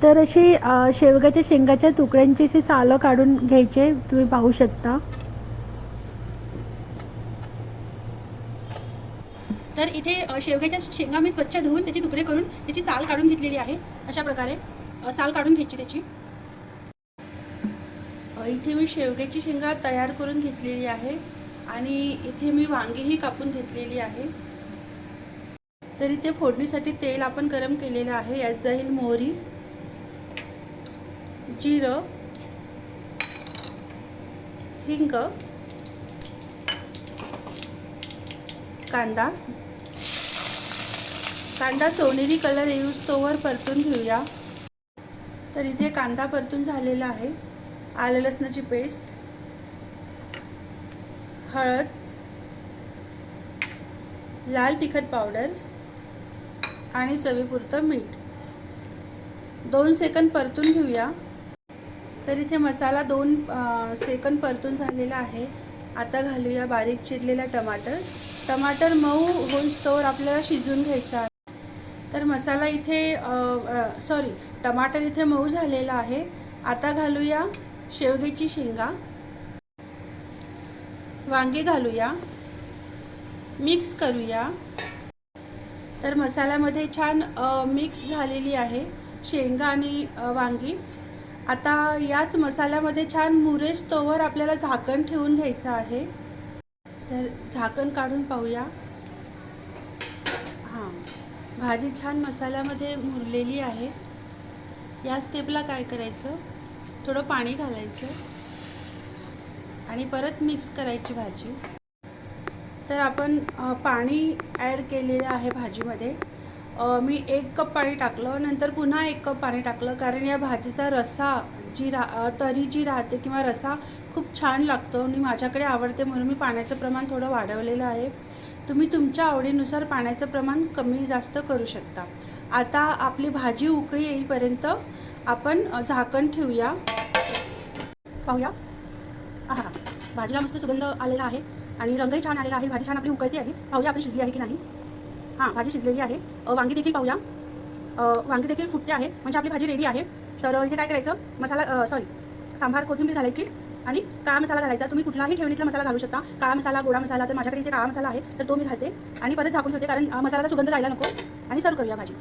तर अशी शेवग्याच्या शेंगाच्या तुकड्यांची अशी सालं काढून घ्यायचे, तुम्ही पाहू शकता. तर इथे शेवग्याच्या शेंगा मी स्वच्छ धुवून त्याचे तुकडे करून त्याची साल काढून घेतलेली आहे. अशा प्रकारे साल काढून घ्यायची त्याची. इथे मी शेवग्याची शेंगा तयार करून घेतलेली आहे आणि इथे मी वांगीही कापून घेतलेली आहे. तर इथे फोडणीसाठी तेल आपण गरम केलेलं आहे. यात जाईल मोहरी, जिरं, हिंग, कांदा. कांदा सोनेरी कलर येऊस्तोवर परतून घेऊया. तर इथे कांदा परतून झालेला आहे. आलं लसणाची पेस्ट, हळद, लाल तिखट पावडर आणि चवीपुरतं मीठ. 2 सेकंद परतून घेऊया. तर इथे मसाला 2 सेकंद परतून झालेला आहे. आता घालूया बारीक चिरलेला टमाटर. टमाटर मऊ होईस्तोवर आपल्याला शिजवून घ्यायचा आहे. तर मसाला इथे टमाटर इथे मऊ झालेला आहे. आता घालूया शेवग्याची शेंगा, वांगे घालूया, मिक्स करूया. तर मसाल्यामध्ये छान मिक्स झालेली आहे शेंगा आणि वांगी. आता याच मसाल्यामध्ये छान मुरेस्तोवर आपल्याला झाकण ठेवून घ्यायचं आहे. तर झाकण काढून पाहूया. भाजी छान मसाल्यामध्ये मुरलेली आहे. या स्टेपला काय करायचं, थोडं पाणी घालायचं आणि परत मिक्स करायची भाजी. तर आपण पाणी ॲड केलेलं आहे भाजीमध्ये. मी 1 कप पाणी टाकलं, नंतर पुन्हा 1 कप पाणी टाकलं, कारण या भाजीचा रसा तरी जी राहते किंवा रसा खूप छान लागतो आणि माझ्याकडे आवडते म्हणून मी पाण्याचं प्रमाण थोडं वाढवलेलं आहे. तुम्ही तुमच्या आवडीनुसार पाण्याचं प्रमाण कमी जास्त करू शकता. आता आपली भाजी उकळी येईपर्यंत आपण झाकण ठेवूया. पाहूया. भाजीला मस्त सुगंध आलेला आहे आणि रंगही छान आलेला आहे. भाजी छान आपली उकळती आहे. पाहूया आपली शिजली आहे की नाही. भाजी शिजलेली आहे. वांगी देखील पाहूया. वांगी देखील फुटते आहे, म्हणजे आपली भाजी रेडी आहे. तर इथे काय करायचं, सांबार कोथिंबीर घालायची आणि काळा मसाला घालायचा. तुम्ही कुठलाही ठेवणीतला मसाला घालू शकता. काळा मसाला, गोडा मसाला. तर माझ्याकडे इथे काळा मसाला आहे, तर तो मी घालते आणि परत झाकून ठेवते, कारण मसाल्याचा सुगंध जायला नको. आणि सर्व करूया भाजी.